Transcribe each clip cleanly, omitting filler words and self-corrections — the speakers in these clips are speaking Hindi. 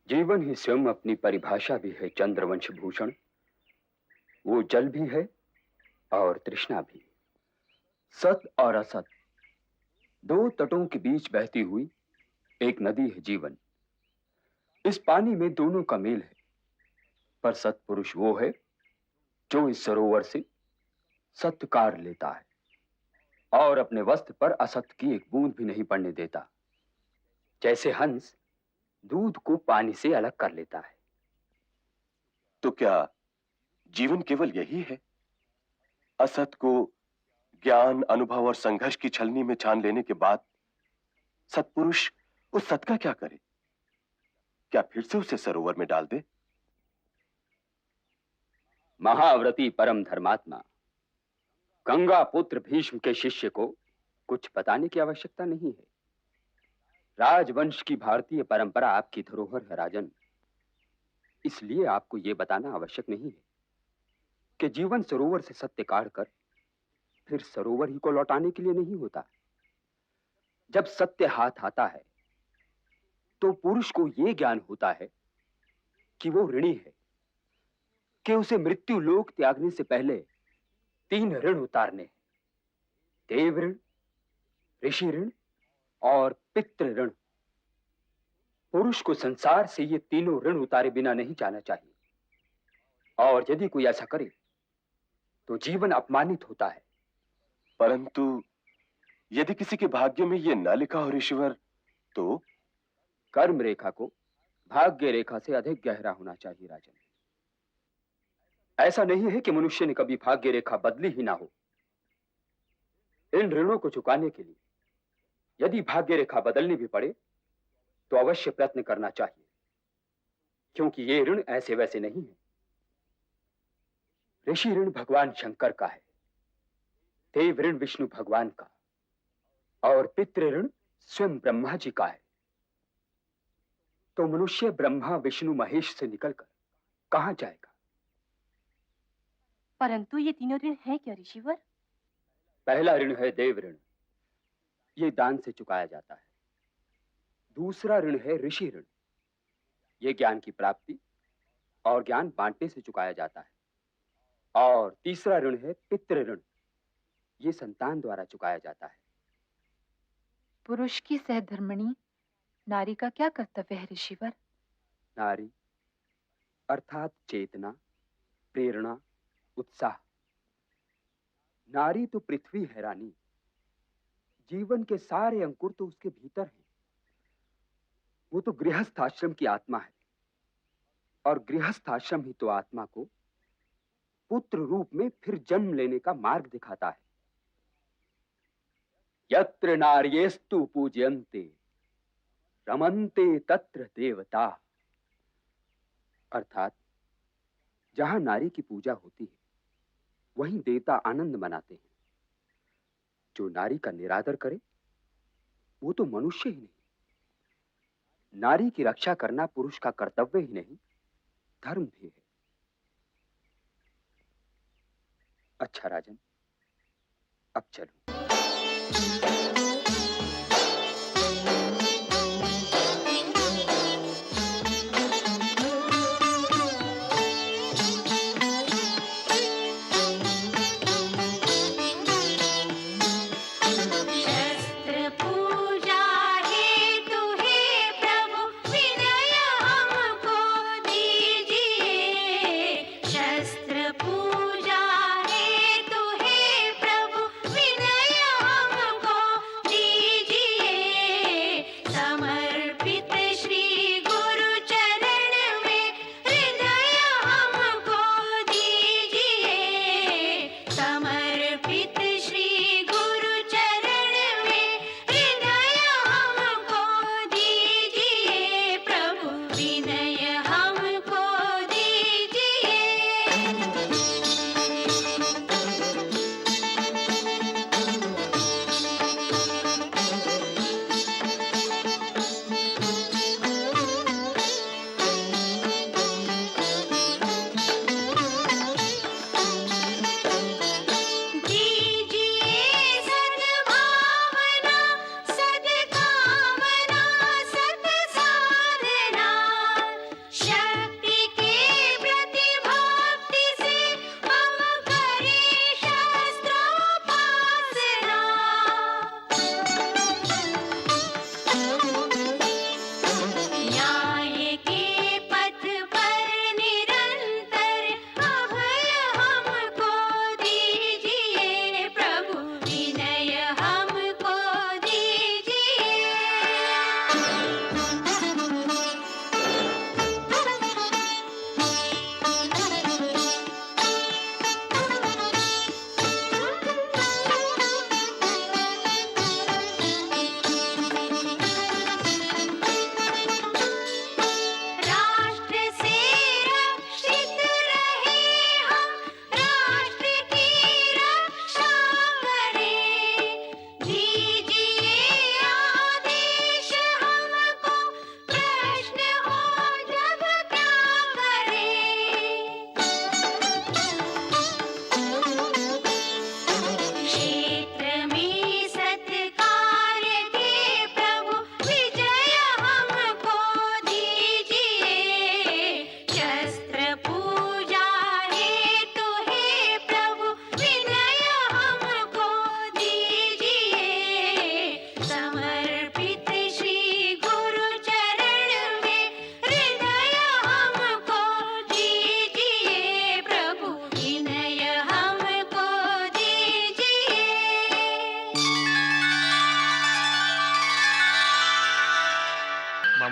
जीवन ही स्वयं अपनी परिभाषा भी है चंद्रवंश भूषण। वो जल भी है और तृष्णा भी। सत और असत दो तटों के बीच बहती हुई एक नदी है जीवन। इस पानी में दोनों का मेल है, पर सत्पुरुष वो है जो इस सरोवर से सत्य कार लेता है और अपने वस्त्र पर असत्य की एक बूंद भी नहीं पड़ने देता। जैसे हंस दूध को पानी से अलग कर लेता है। तो क्या जीवन केवल यही है? असत को ज्ञान, अनुभव और संघर्ष की छलनी में छान लेने के बाद सत्पुरुष उस सत का क्या करे? क्या फिर से उसे सरोवर में डाल दे? महाव्रती परम धर्मात्मा गंगा पुत्र भीष्म के शिष्य को कुछ बताने की आवश्यकता नहीं है। राजवंश की भारतीय परंपरा आपकी धरोहर है राजन। इसलिए आपको यह बताना आवश्यक नहीं है कि जीवन सरोवर से सत्य काढ़कर फिर सरोवर ही को लौटाने के लिए नहीं होता। जब सत्य हाथ आता है तो पुरुष को यह ज्ञान होता है कि वो ऋणी है, कि उसे मृत्यु लोक त्यागने से पहले 3 ऋण उतारने हैं। देव ऋण, ऋषि ऋण और पितृ ऋण। पुरुष को संसार से ये तीनों ऋण उतारे बिना नहीं जाना चाहिए, और यदि कोई ऐसा करे तो जीवन अपमानित होता है। परंतु यदि किसी के भाग्य में यह न लिखा हो ऋषिवर, तो कर्म रेखा को भाग्य रेखा से अधिक गहरा होना चाहिए राजन। ऐसा नहीं है कि मनुष्य ने कभी भाग्य रेखा बदली ही ना हो। इन ऋणों को चुकाने के लिए यदि भाग्य रेखा बदलनी भी पड़े तो अवश्य प्रयत्न करना चाहिए, क्योंकि ये ऋण ऐसे वैसे नहीं है। ऋषि ऋण भगवान शंकर का है, देव ऋण विष्णु भगवान का, और पितृ ऋण स्वयं ब्रह्मा जी का है। तो मनुष्य ब्रह्मा विष्णु महेश से निकलकर कहां जाएगा? परंतु ये तीनों ऋण है क्या ऋषिवर? पहला ऋण है देव ऋण, ये दान से चुकाया जाता है। दूसरा ऋण है ऋषि ऋण, ये ज्ञान की प्राप्ति और ज्ञान बांटने से चुकाया जाता है। और तीसरा ऋण है पितृ ऋण, ये संतान द्वारा चुकाया जाता है। पुरुष की सहधर्मिणी नारी का क्या कर्तव्य है ऋषिवर? नारी अर्थात चेतना, प्रेरणा, उत्साह। नारी तो पृथ्वी है रानी, जीवन के सारे अंकुर तो उसके भीतर हैं। वो तो गृहस्थ आश्रम की आत्मा है, और गृहस्थ आश्रम ही तो आत्मा को पुत्र रूप में फिर जन्म लेने का मार्ग दिखाता है। यत्र नार्येस्तु पूज्यन्ते रमन्ते तत्र देवता। अर्थात जहां नारी की पूजा होती है वहीं देवता आनंद मनाते हैं। जो नारी का निरादर करे वो तो मनुष्य ही नहीं। नारी की रक्षा करना पुरुष का कर्तव्य ही नहीं, धर्म भी है। अच्छा राजन, अब चलो। पूजा है तो हे प्रभु विनय हमको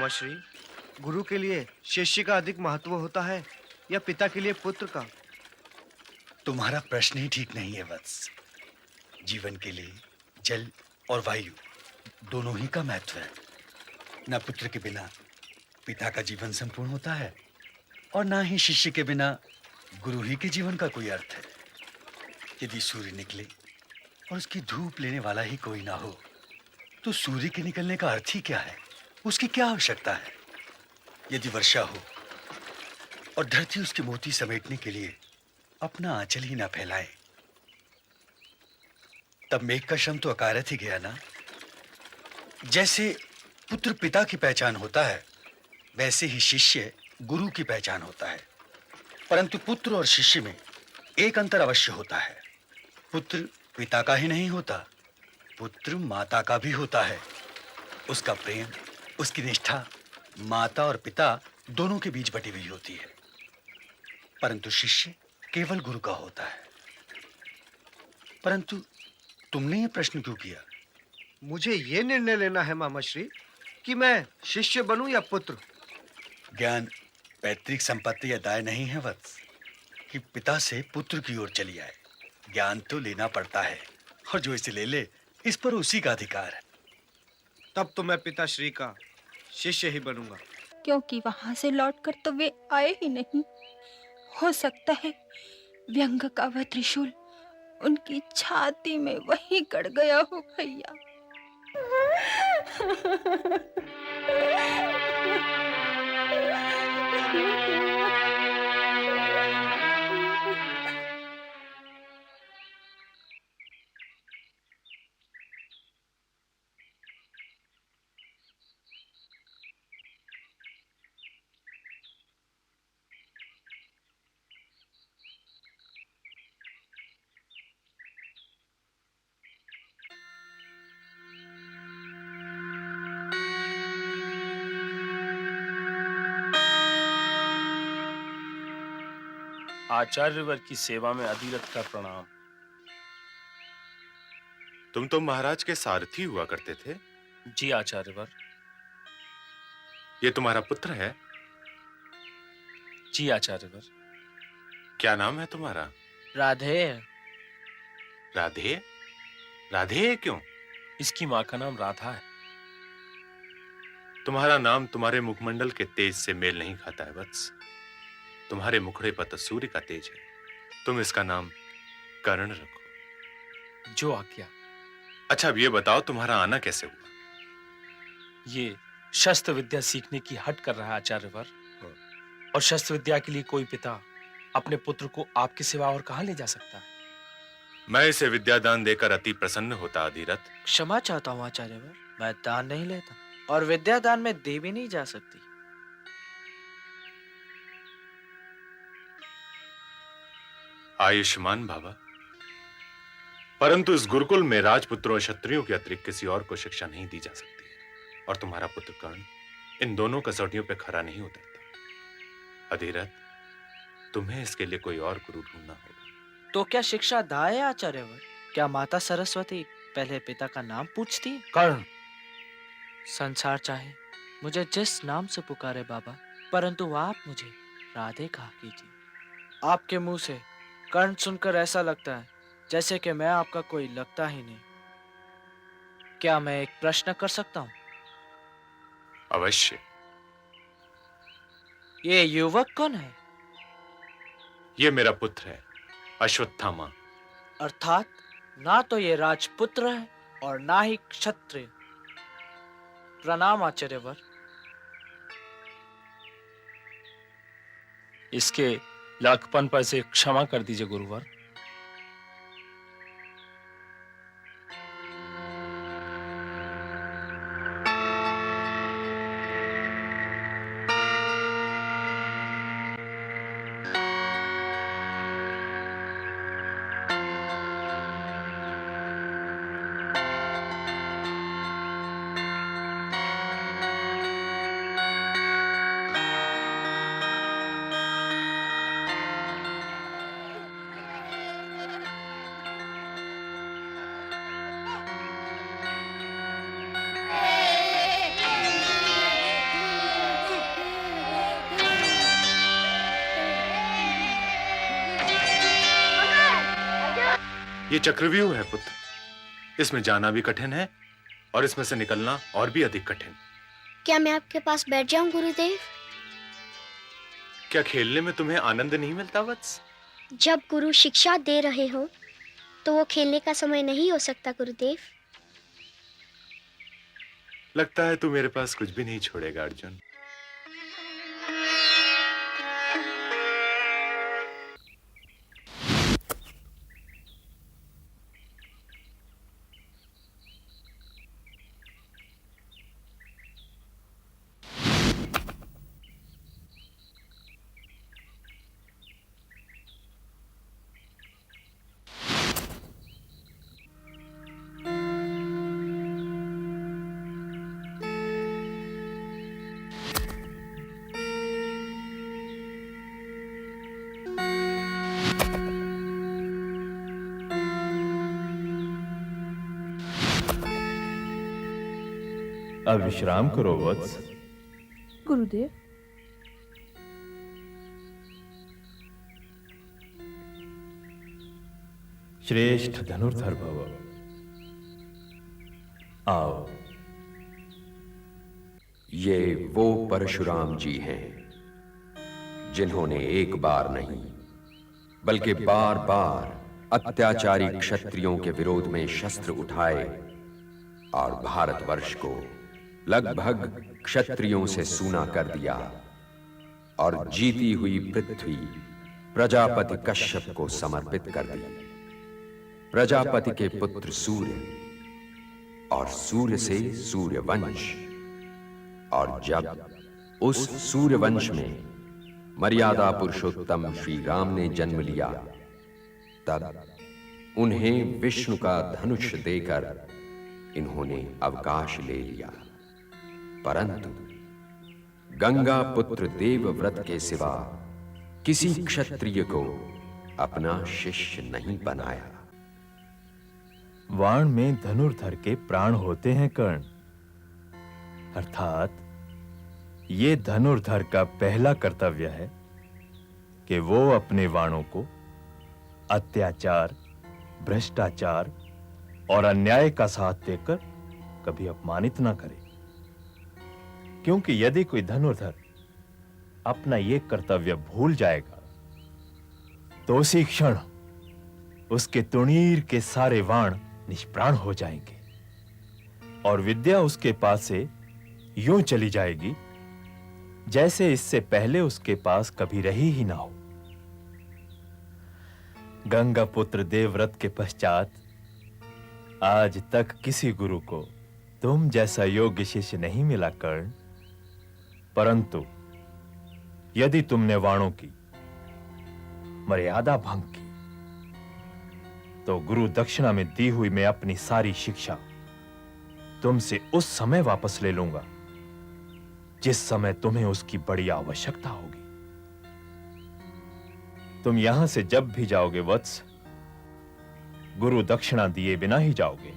मामाश्री, गुरु के लिए शिष्य का अधिक महत्व होता है या पिता के लिए पुत्र का? तुम्हारा प्रश्न ही ठीक नहीं है वत्स। जीवन के लिए जल और वायु दोनों ही का महत्व है। न पुत्र के बिना पिता का जीवन संपूर्ण होता है और ना ही शिष्य के बिना गुरु ही के जीवन का कोई अर्थ है। यदि सूर्य निकले और उसकी धूप लेने वाला ही कोई ना हो तो सूर्य के निकलने का अर्थ ही क्या है? उसकी क्या आवश्यकता है? यदि वर्षा हो और धरती उसके मोती समेटने के लिए अपना आंचल ही ना फैलाए तब मेघ का श्रम तो अकारथ ही गया ना। जैसे पुत्र पिता की पहचान होता है वैसे ही शिष्य गुरु की पहचान होता है। परंतु पुत्र और शिष्य में एक अंतर अवश्य होता है। पुत्र पिता का ही नहीं होता, पुत्र माता का भी होता है। उसका प्रेम, उसकी निष्ठा माता और पिता दोनों के बीच बटी हुई होती है। परंतु शिष्य केवल गुरु का होता है। परंतु तुमने ये प्रश्न क्यों किया? मुझे ये निर्णय लेना है मामाश्री कि मैं शिष्य बनूं या पुत्र। ज्ञान पैतृक संपत्ति या दाय नहीं है वत्स कि पिता से पुत्र की ओर चली आए। ज्ञान तो लेना पड़ता है और जो इसे ले ले इस पर उसी का अधिकार है। तब तो मैं पिताश्री का शिष्य ही बनूंगा। क्योंकि वहां से लौटकर तो वे आए ही नहीं। हो सकता है व्यंग का वह त्रिशूल उनकी छाती में वहीं गड़ गया हो भैया। आचार्यवर की सेवा में अधिरथ का प्रणाम। तुम तो महाराज के सारथी हुआ करते थे। जी आचार्यवर। ये तुम्हारा पुत्र है? जी आचार्यवर। क्या नाम है तुम्हारा? राधे। राधे? राधे क्यों? इसकी माँ का नाम राधा है। तुम्हारा नाम तुम्हारे मुखमंडल के तेज से मेल नहीं खाता है वत्स। तुम्हारे मुखड़े पर तो सूर्य का तेज है। तुम इसका नाम कर्ण रखो। जो आज्ञा। अच्छा अब ये बताओ तुम्हारा आना कैसे हुआ? ये शस्त्र विद्या सीखने की हट कर रहा है आचार्यवर। और शस्त्र विद्या के लिए कोई पिता अपने पुत्र को आपके सिवा और कहां ले जा सकता है? मैं इसे विद्यादान देकर अति प्रसन्न होता अधिरथ। क्षमा चाहता हूँ आचार्यवर, मैं दान नहीं लेता और विद्यादान में दे भी नहीं जा सकती। आयुष्मान बाबा। परंतु इस गुरुकुल में राजपुत्रों और क्षत्रियों के अतिरिक्त किसी और को शिक्षा नहीं दी जा सकती और तुम्हारा पुत्र कर्ण इन दोनों कसौटियों पे खरा नहीं उतरता। अधिरथ, तुम्हें इसके लिए कोई और गुरु ढूंढना होगा। तो क्या शिक्षा दाय है आचार्यवर? क्या माता सरस्वती पहले पिता का नाम पूछती है? कर्ण। संसार चाहे मुझे जिस नाम से पुकारे बाबा, परंतु आप मुझे राधे कहा कीजिए। आपके मुंह से कर्ण सुनकर ऐसा लगता है जैसे कि मैं आपका कोई लगता ही नहीं। क्या मैं एक प्रश्न कर सकता हूँ? अवश्य। ये युवक कौन है? ये मेरा पुत्र है अश्वत्थामा। अर्थात ना तो ये राजपुत्र है और ना ही क्षत्रिय। प्रणाम आचार्यवर। इसके लाखपन पर से क्षमा कर दीजिए गुरुवर। ये चक्रव्यूह है पुत्र। इसमें जाना भी कठिन है और इसमें से निकलना और भी अधिक कठिन। क्या मैं आपके पास बैठ जाऊं गुरुदेव? क्या खेलने में तुम्हें आनंद नहीं मिलता वत्स? जब गुरु शिक्षा दे रहे हो तो वो खेलने का समय नहीं हो सकता गुरुदेव। लगता है तू मेरे पास कुछ भी नहीं छोड़ेगा अर्जुन। अब विश्राम करो वत्स। गुरुदेव, श्रेष्ठ धनुर्धर भव। आओ। ये वो परशुराम जी हैं जिन्होंने एक बार नहीं बल्कि बार बार अत्याचारी क्षत्रियों के विरोध में शस्त्र उठाए और भारतवर्ष को लगभग क्षत्रियों से सूना कर दिया और जीती हुई पृथ्वी प्रजापति कश्यप को समर्पित कर दी। प्रजापति के पुत्र सूर्य और सूर्य से सूर्यवंश, और जब उस सूर्यवंश में मर्यादा पुरुषोत्तम श्री राम ने जन्म लिया, तब उन्हें विष्णु का धनुष देकर इन्होंने अवकाश ले लिया। परंतु गंगा पुत्र देवव्रत के सिवा किसी क्षत्रिय को अपना शिष्य नहीं बनाया। वाण में धनुर्धर के प्राण होते हैं कर्ण, अर्थात ये धनुर्धर का पहला कर्तव्य है कि वो अपने वाणों को अत्याचार, भ्रष्टाचार और अन्याय का साथ देकर कभी अपमानित ना करे, क्योंकि यदि कोई धनुर्धर अपना ये कर्तव्य भूल जाएगा तो उसी क्षण उसके तुणीर के सारे वाण निष्प्राण हो जाएंगे और विद्या उसके पास से यूं चली जाएगी जैसे इससे पहले उसके पास कभी रही ही ना हो। गंगा पुत्र देवव्रत के पश्चात आज तक किसी गुरु को तुम जैसा योग्य शिष्य नहीं मिला कर्ण, परंतु यदि तुमने वाणों की मर्यादा भंग की तो गुरु दक्षिणा में दी हुई मैं अपनी सारी शिक्षा तुमसे उस समय वापस ले लूंगा जिस समय तुम्हें उसकी बड़ी आवश्यकता होगी। तुम यहां से जब भी जाओगे वत्स, गुरु दक्षिणा दिए बिना ही जाओगे।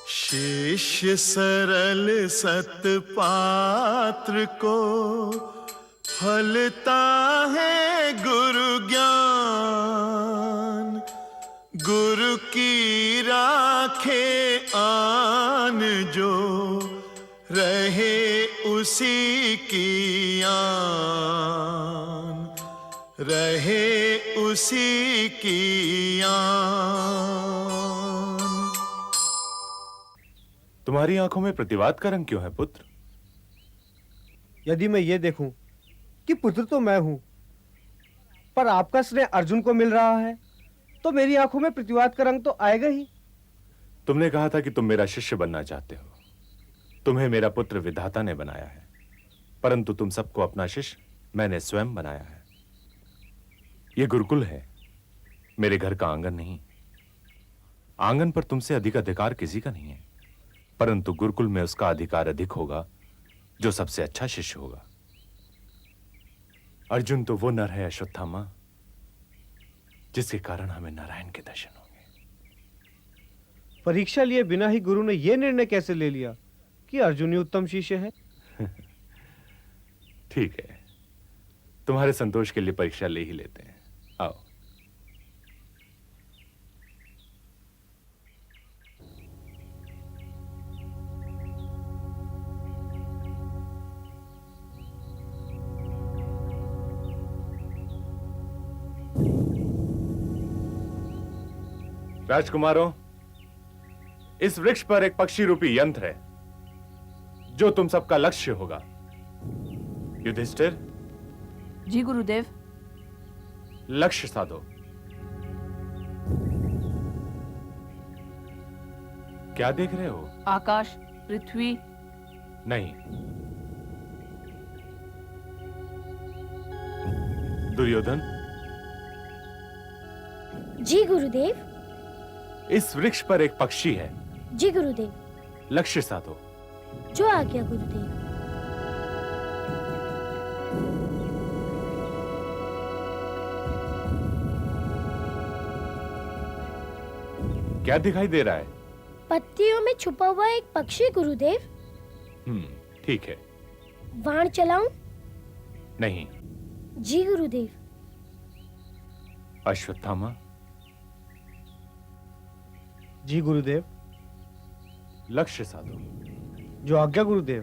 शिष्य सरल सतपात्र को फलता है गुरु ज्ञान। गुरु की राखे आन जो रहे उसी की आन, रहे उसी की आन। तुम्हारी आंखों में प्रतिवाद का रंग क्यों है पुत्र? यदि मैं ये देखूं कि पुत्र तो मैं हूं, पर आपका स्नेह अर्जुन को मिल रहा है, तो मेरी आंखों में प्रतिवाद का रंग तो आएगा ही। तुमने कहा था कि तुम मेरा शिष्य बनना चाहते हो। तुम्हें मेरा पुत्र विधाता ने बनाया है, परंतु तुम सबको अपना शिष्य मैंने स्वयं बनाया है। यह गुरुकुल है, मेरे घर का आंगन नहीं। आंगन पर तुमसे अधिक अधिकार किसी का नहीं है, परंतु गुरुकुल में उसका अधिकार अधिक होगा जो सबसे अच्छा शिष्य होगा। अर्जुन तो वो नर है अश्वत्थामा जिसके कारण हमें नारायण के दर्शन होंगे। परीक्षा लिए बिना ही गुरु ने यह निर्णय कैसे ले लिया कि अर्जुन ही उत्तम शिष्य है? ठीक है, तुम्हारे संतोष के लिए परीक्षा ले ही लेते हैं। आओ। राजकुमारों, इस वृक्ष पर एक पक्षी रूपी यंत्र है जो तुम सबका लक्ष्य होगा। युधिष्ठिर, जी गुरुदेव। लक्ष्य साधो। क्या देख रहे हो? आकाश, पृथ्वी। नहीं। दुर्योधन, जी गुरुदेव। इस वृक्ष पर एक पक्षी है। जी गुरुदेव। लक्ष्य साधो। जो आज्ञा गुरुदेव। क्या दिखाई दे रहा है? पत्तियों में छुपा हुआ एक पक्षी गुरुदेव। ठीक है। बाण चलाऊं? नहीं। जी गुरुदेव। अश्वत्थामा, जी गुरुदेव। लक्ष्य साधो। जो आज्ञा गुरुदेव।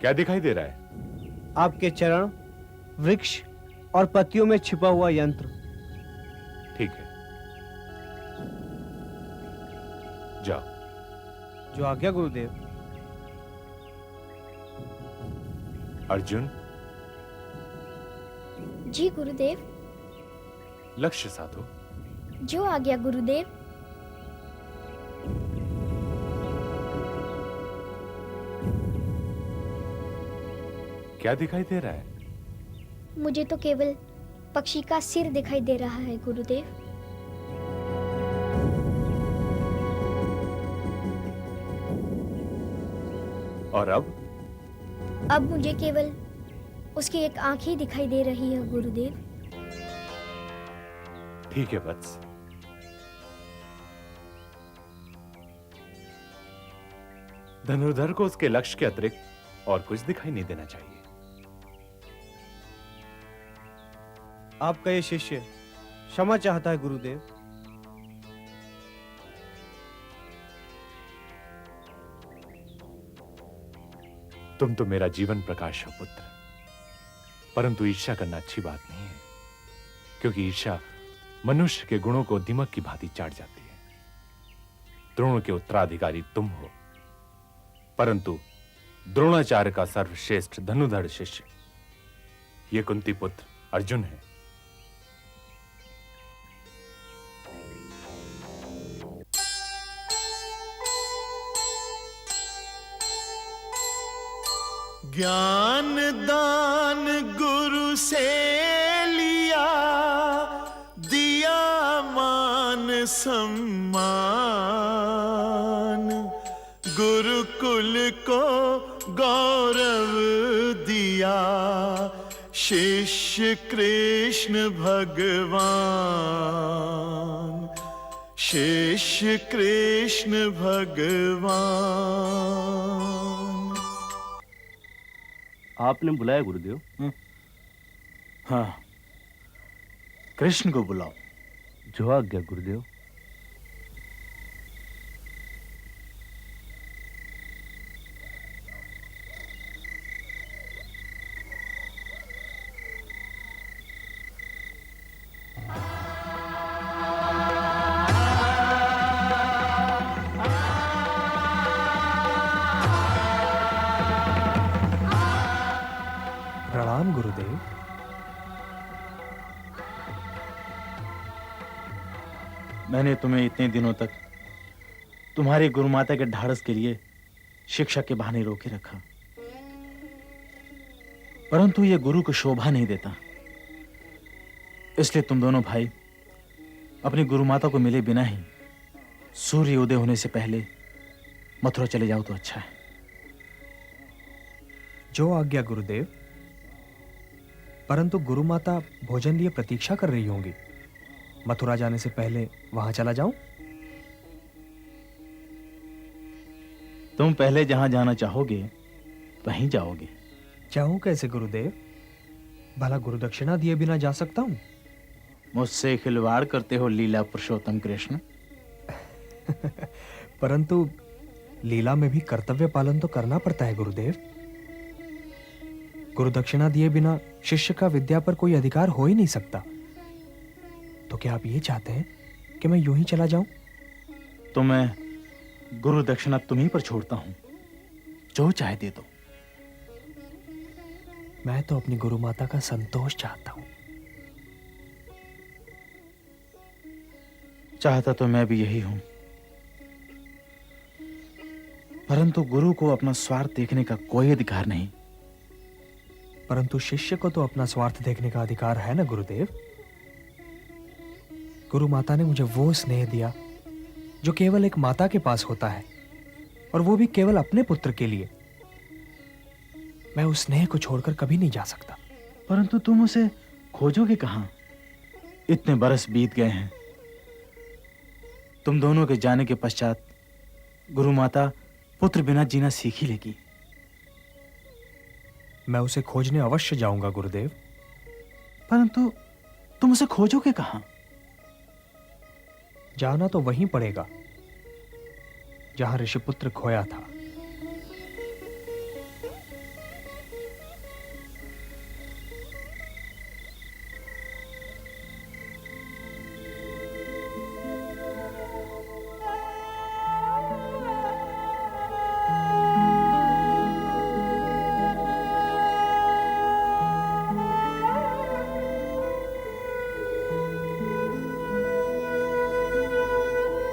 क्या दिखाई दे रहा है? आपके चरण, वृक्ष और पत्तियों में छिपा हुआ यंत्र। ठीक है, जाओ। जो आज्ञा गुरुदेव। अर्जुन, जी गुरुदेव। लक्ष्य साधो। जो आज्ञा गुरुदेव। क्या दिखाई दे रहा है? मुझे तो केवल पक्षी का सिर दिखाई दे रहा है गुरुदेव। और अब मुझे केवल उसकी एक आंख ही दिखाई दे रही है गुरुदेव। ठीक है वत्स। धनुर्धर को उसके लक्ष्य के अतिरिक्त और कुछ दिखाई नहीं देना चाहिए। आपका ये शिष्य क्षमा चाहता है गुरुदेव। तुम तो मेरा जीवन प्रकाश हो पुत्र, परंतु ईर्ष्या करना अच्छी बात नहीं है, क्योंकि ईर्ष्या मनुष्य के गुणों को दीमक की भांति चाट जाती है। द्रोण के उत्तराधिकारी तुम हो, परंतु द्रोणाचार्य का सर्वश्रेष्ठ धनुधर शिष्य ये कुंती पुत्र अर्जुन है। ज्ञान दान गुरु से लिया, दिया मान सम्मान, गुरुकुल को गौरव दिया, शिष्य कृष्ण भगवान, शिष्य कृष्ण भगवान। आपने बुलाया गुरुदेव? हाँ, कृष्ण को बुलाओ। जो आज्ञा गुरुदेव। प्रणाम गुरुदेव। मैंने तुम्हें इतने दिनों तक तुम्हारी गुरुमाता के ढाढ़स के लिए शिक्षा के बहाने रोके रखा, परंतु यह गुरु को शोभा नहीं देता। इसलिए तुम दोनों भाई अपनी गुरुमाता को मिले बिना ही सूर्य उदय होने से पहले मथुरा चले जाओ तो अच्छा है। जो आज्ञा गुरुदेव। परंतु गुरुमाता भोजन लिए प्रतीक्षा कर रही होंगी। मथुरा जाने से पहले वहां चला जाऊं? तुम पहले जहां जाना चाहोगे वहीं जाओगे। जाऊं कैसे गुरुदेव? भला गुरुदक्षिणा दिए बिना जा सकता हूं? मुझसे खिलवाड़ करते हो लीला पुरुषोत्तम कृष्ण। परंतु लीला में भी कर्तव्य पालन तो करना पड़ता है गुरुदेव। गुरु दक्षिणा दिए बिना शिष्य का विद्या पर कोई अधिकार हो ही नहीं सकता। तो क्या आप ये चाहते हैं कि मैं यूं ही चला जाऊं? तो मैं गुरु दक्षिणा तुम्हीं पर छोड़ता हूं, जो चाहे दे दो। मैं तो अपनी गुरु माता का संतोष चाहता हूं। चाहता तो मैं भी यही हूं, परंतु गुरु को अपना स्वार्थ देखने का कोई अधिकार नहीं। परंतु शिष्य को तो अपना स्वार्थ देखने का अधिकार है ना गुरुदेव। गुरु माता ने मुझे वो स्नेह दिया जो केवल एक माता के पास होता है, और वो भी केवल अपने पुत्र के लिए। मैं उस स्नेह को छोड़कर कभी नहीं जा सकता। परंतु तुम उसे खोजोगे कहां? इतने बरस बीत गए हैं। तुम दोनों के जाने के पश्चात गुरु माता पुत्र बिना जीना सीख ही लेगी। मैं उसे खोजने अवश्य जाऊंगा गुरुदेव। परंतु तुम उसे खोजोगे कहां? जाना तो वहीं पड़ेगा जहां ऋषिपुत्र खोया था।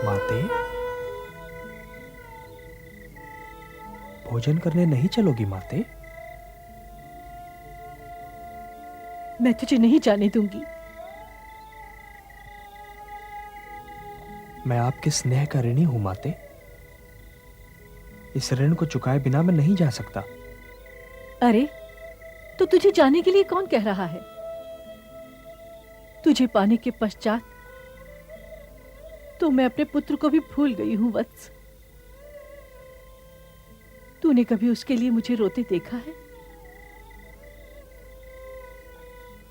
माते, भोजन करने नहीं चलोगी माते? मैं तुझे नहीं जाने दूंगी। मैं आपके स्नेह का ऋणी हूं माते। इस ऋण को चुकाए बिना मैं नहीं जा सकता। अरे, तो तुझे जाने के लिए कौन कह रहा है? तुझे पाने के पश्चात तो मैं अपने पुत्र को भी भूल गई हूं वत्स। तूने कभी उसके लिए मुझे रोते देखा है?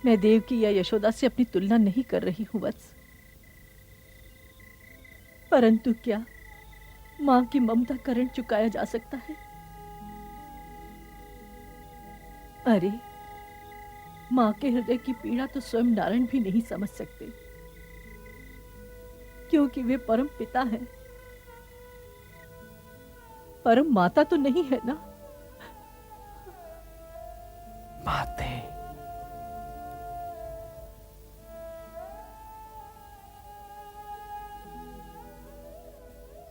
मैं देवकी या यशोदा से अपनी तुलना नहीं कर रही हूं वत्स, परंतु क्या मां की ममता का ऋण चुकाया जा सकता है? अरे, मां के हृदय की पीड़ा तो स्वयं नारायण भी नहीं समझ सकते, क्योंकि वे परम पिता हैं, परम माता तो नहीं है ना। माते,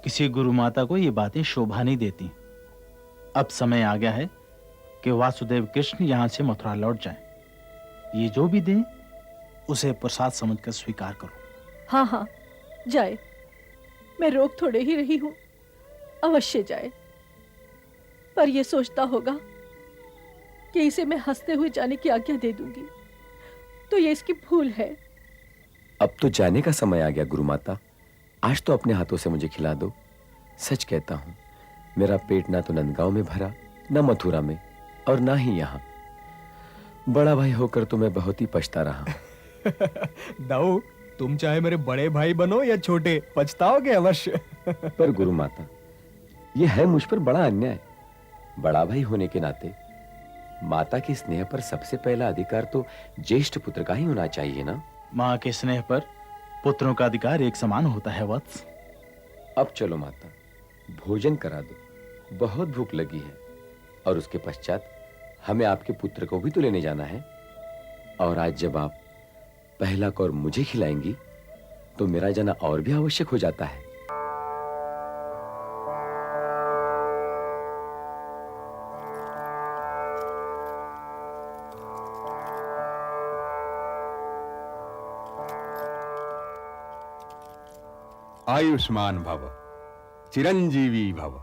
किसी गुरु माता को ये बातें शोभा नहीं देती। अब समय आ गया है कि वासुदेव कृष्ण यहां से मथुरा लौट जाएं। ये जो भी दें उसे प्रसाद समझकर स्वीकार करो। हाँ हाँ, जाए। मैं रोक थोड़े ही रही हूं, अवश्य जाए। पर यह सोचता होगा कि इसे मैं हंसते हुए जाने की आज्ञा दे दूंगी, तो ये इसकी भूल है। अब तो जाने का समय आ गया गुरु माता। आज तो अपने हाथों से मुझे खिला दो। सच कहता हूं, मेरा पेट ना तो नंदगांव में भरा, ना मथुरा में, और ना ही यहाँ। बड़ा भाई होकर तो मैं बहुत ही पछता रहा। दाऊ, तुम चाहे मेरे बड़े भाई बनो या छोटे, पछताओगे अवश्य। पर गुरु माता, यह है मुझ पर बड़ा अन्याय। बड़ा भाई होने के नाते माता के स्नेह पर सबसे पहला अधिकार तो ज्येष्ठ पुत्र का ही होना चाहिए ना। माँ के स्नेह पर पुत्रों का अधिकार एक समान होता है वत्स। अब चलो माता, भोजन करा दो, बहुत भूख लगी है। और उसके पश्चात हमें आपके पुत्र को भी तो लेने जाना है। और आज जब आप पहला कौर मुझे खिलाएंगी तो मेरा जाना और भी आवश्यक हो जाता है। आयुष्मान भव, चिरंजीवी भव,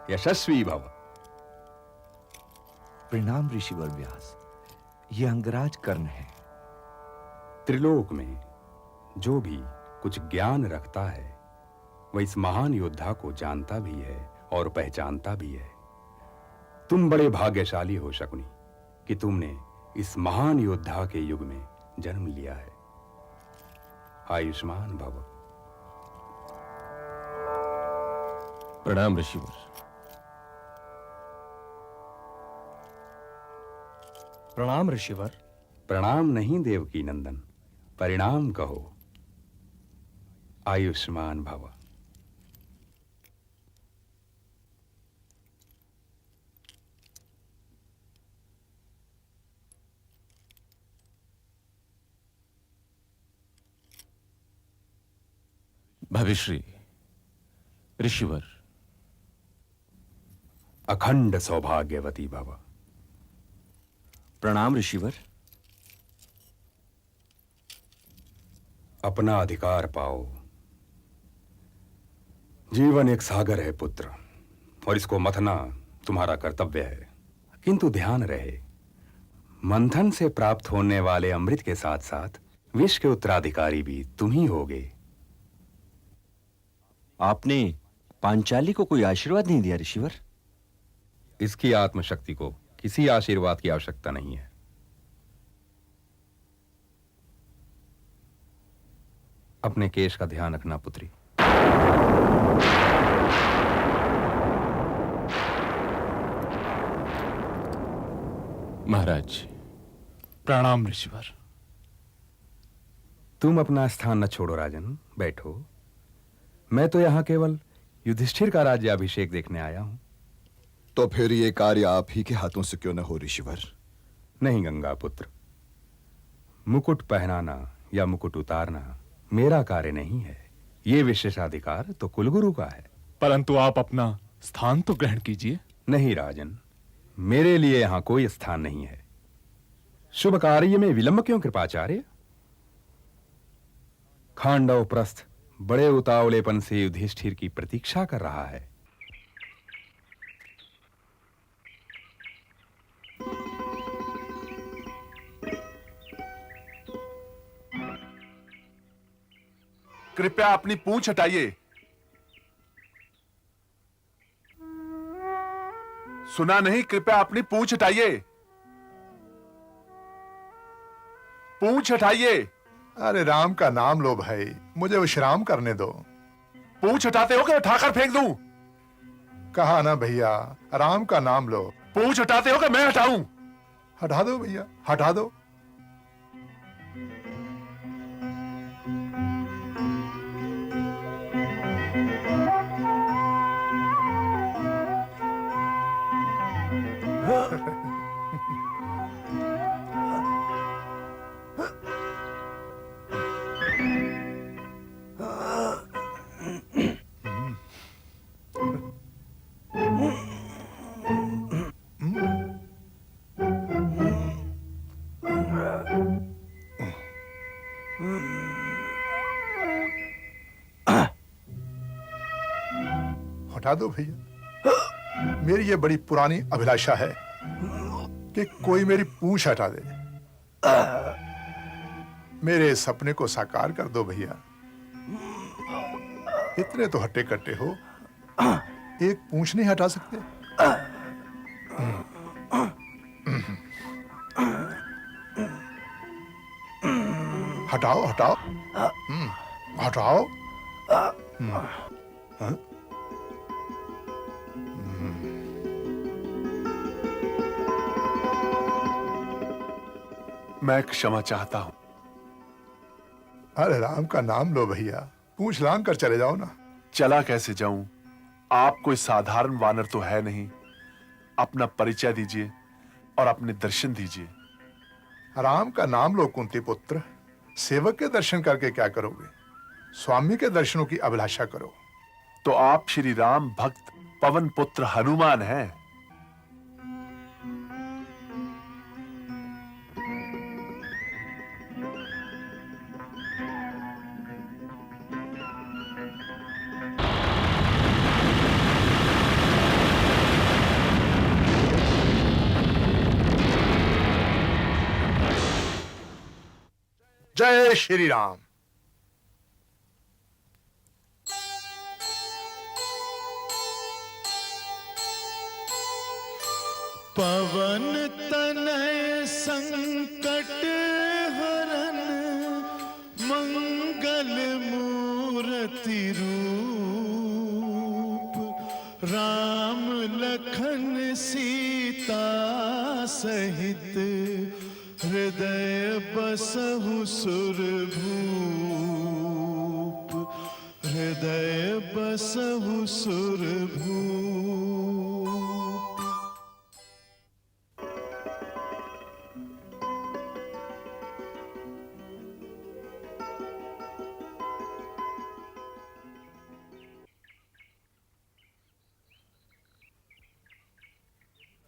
यशस्वी भव। प्रणाम ऋषिवर व्यास, ये अंगराज कर्ण है। त्रिलोक में जो भी कुछ ज्ञान रखता है वह इस महान योद्धा को जानता भी है और पहचानता भी है। तुम बड़े भाग्यशाली हो शकुनी कि तुमने इस महान योद्धा के युग में जन्म लिया है। आयुष्मान भव। प्रणाम ऋषिवर। प्रणाम ऋषिवर। प्रणाम नहीं देवकी नंदन, परिणाम कहो। आयुष्मान भव। भविश्री ऋषिवर। अखंड सौभाग्यवती भव। प्रणाम ऋषिवर। अपना अधिकार पाओ। जीवन एक सागर है पुत्र, और इसको मथना तुम्हारा कर्तव्य है। किंतु ध्यान रहे, मंथन से प्राप्त होने वाले अमृत के साथ साथ विष के उत्तराधिकारी भी तुम ही होगे। आपने पांचाली को कोई आशीर्वाद नहीं दिया ऋषिवर? इसकी आत्मशक्ति को किसी आशीर्वाद की आवश्यकता नहीं है। अपने केश का ध्यान रखना पुत्री। महाराज। प्रणाम ऋषिवर। तुम अपना स्थान न छोड़ो राजन, बैठो। मैं तो यहां केवल युधिष्ठिर का राज्याभिषेक देखने आया हूं। तो फिर ये कार्य आप ही के हाथों से क्यों न हो ऋषिवर? नहीं गंगा पुत्र, मुकुट पहनाना या मुकुट उतारना मेरा कार्य नहीं है। ये विशेषाधिकार तो कुलगुरु का है। परंतु आप अपना स्थान तो ग्रहण कीजिए। नहीं राजन, मेरे लिए यहां कोई स्थान नहीं है। शुभ कार्य में विलंब क्यों कृपाचार्य? खांडव प्रस्थ बड़े उतावलेपन से युधिष्ठिर की प्रतीक्षा कर रहा है। कृपया अपनी पूंछ हटाइए। सुना नहीं? कृपया अपनी पूंछ हटाइए। पूंछ हटाइए। अरे राम का नाम लो भाई, मुझे विश्राम करने दो। पूंछ हटाते हो कि उठाकर फेंक दूं? कहा ना भैया, राम का नाम लो। पूंछ हटाते हो कि मैं हटाऊं? हटा दो भैया, हटा दो। हटा दो भैया। मेरी ये बड़ी पुरानी अभिलाषा है कि कोई मेरी पूंछ हटा दे। मेरे सपने को साकार कर दो भैया। इतने तो हट्टे कट्टे हो, एक पूंछ नहीं हटा सकते? हटाओ हटाओ। हटाओ। हाँ? मैं क्षमा चाहता हूं। अरे राम का नाम लो भैया, पूंछ लांग कर चले जाओ ना। चला कैसे जाऊं? आप कोई साधारण वानर तो है नहीं। अपना परिचय दीजिए और अपने दर्शन दीजिए। राम का नाम लो कुंती पुत्र। सेवक के दर्शन करके क्या करोगे? स्वामी के दर्शनों की अभिलाषा करो। तो आप श्री राम भक्त पवन पुत्र हनुमान हैं। जय श्री राम। पवन तनय संकट हरन मंगल मूर्ति रूप लखन सीता सहित हृदय बसहु सुरभूप, हृदय बसहु सुरभूप।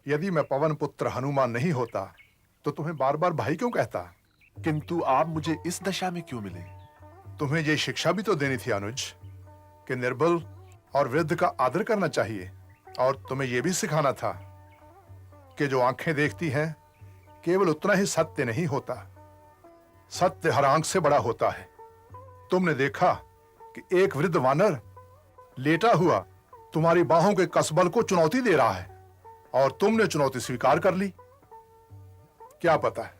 यदि मैं पवन पुत्र हनुमान नहीं होता तो तुम्हें बार बार भाई क्यों कहता? किंतु आप मुझे इस दशा में क्यों मिले? तुम्हें यह शिक्षा भी तो देनी थी अनुज कि निर्बल और वृद्ध का आदर करना चाहिए, और तुम्हें यह भी सिखाना था कि जो आंखें देखती हैं केवल उतना ही सत्य नहीं होता, सत्य हर आंख से बड़ा होता है। तुमने देखा कि एक वृद्ध वानर लेटा हुआ तुम्हारी बाहों के कसबल को चुनौती दे रहा है और तुमने चुनौती स्वीकार कर ली। क्या पता है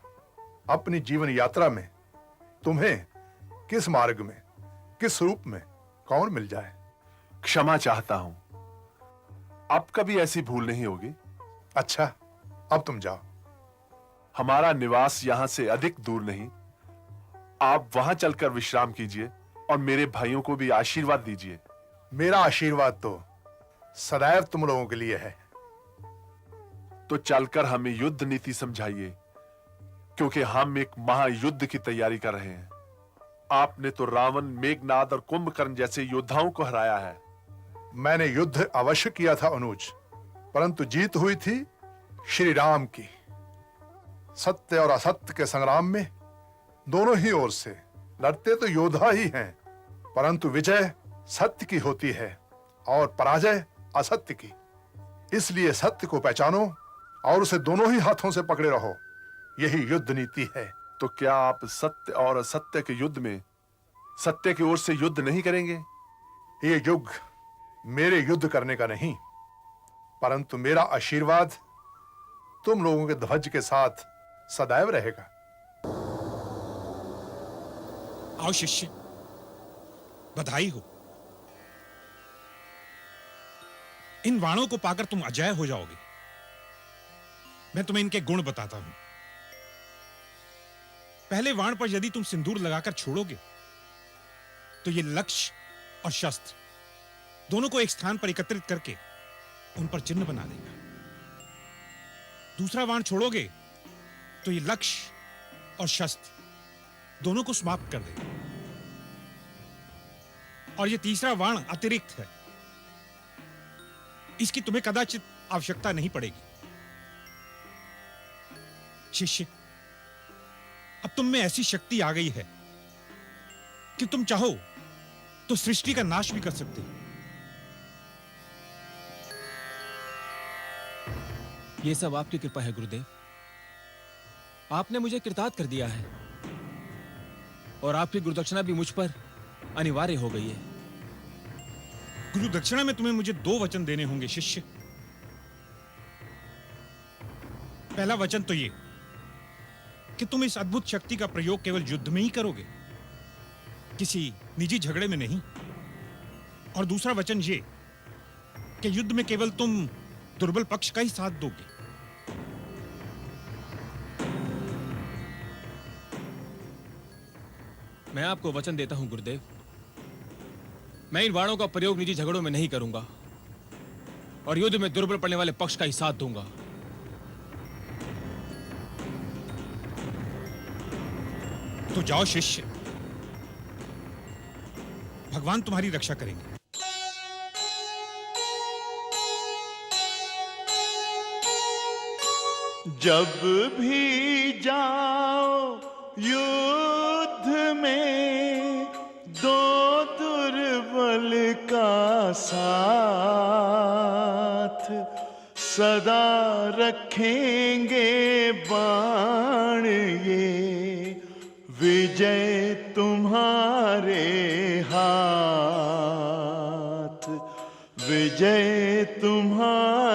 अपनी जीवन यात्रा में तुम्हें किस मार्ग में, किस रूप में कौन मिल जाए। क्षमा चाहता हूं, अब कभी ऐसी भूल नहीं होगी। अच्छा, अब तुम जाओ। हमारा निवास यहां से अधिक दूर नहीं, आप वहां चलकर विश्राम कीजिए और मेरे भाइयों को भी आशीर्वाद दीजिए। मेरा आशीर्वाद तो सदैव तुम लोगों के लिए है। तो चलकर हमें युद्ध नीति समझाइए, क्योंकि हम एक महायुद्ध की तैयारी कर रहे हैं। आपने तो रावण, मेघनाद और कुंभकर्ण जैसे योद्धाओं को हराया है। मैंने युद्ध अवश्य किया था अनुज, परंतु जीत हुई थी श्री राम की। सत्य और असत्य के संग्राम में दोनों ही ओर से लड़ते तो योद्धा ही हैं, परंतु विजय सत्य की होती है और पराजय असत्य की। इसलिए सत्य को पहचानो और उसे दोनों ही हाथों से पकड़े रहो, यही युद्ध नीति है। तो क्या आप सत्य और असत्य के युद्ध में सत्य की ओर से युद्ध नहीं करेंगे? ये युग मेरे युद्ध करने का नहीं, परंतु मेरा आशीर्वाद तुम लोगों के ध्वज के साथ सदैव रहेगा। आओ शिष्य, बधाई हो। इन वाणों को पाकर तुम अजय हो जाओगे। मैं तुम्हें इनके गुण बताता हूं। पहले वाण पर यदि तुम सिंदूर लगाकर छोड़ोगे तो ये लक्ष्य और शस्त्र दोनों को एक स्थान पर एकत्रित करके उन पर चिन्ह बना देगा। दूसरा वाण छोड़ोगे तो ये लक्ष्य और शस्त्र दोनों को समाप्त कर देगा। और ये तीसरा वाण अतिरिक्त है, इसकी तुम्हें कदाचित आवश्यकता नहीं पड़ेगी। शिष्य, अब तुम में ऐसी शक्ति आ गई है कि तुम चाहो तो सृष्टि का नाश भी कर सकते हो। यह सब आपकी कृपा है गुरुदेव। आपने मुझे कृतार्थ कर दिया है और आपकी गुरुदक्षिणा भी मुझ पर अनिवार्य हो गई है। गुरु दक्षिणा में तुम्हें मुझे 2 वचन देने होंगे शिष्य। पहला वचन तो ये कि तुम इस अद्भुत शक्ति का प्रयोग केवल युद्ध में ही करोगे, किसी निजी झगड़े में नहीं। और दूसरा वचन ये कि युद्ध में केवल तुम दुर्बल पक्ष का ही साथ दोगे। मैं आपको वचन देता हूं गुरुदेव, मैं इन वाणों का प्रयोग निजी झगड़ों में नहीं करूंगा और युद्ध में दुर्बल पड़ने वाले पक्ष का ही साथ दूंगा। तो जाओ शिष्य, भगवान तुम्हारी रक्षा करेंगे। जब भी जाओ युद्ध में दो दुर्बल का साथ, सदा रखेंगे बाण ये, विजय तुम्हारे हाथ, विजय तुम्हारे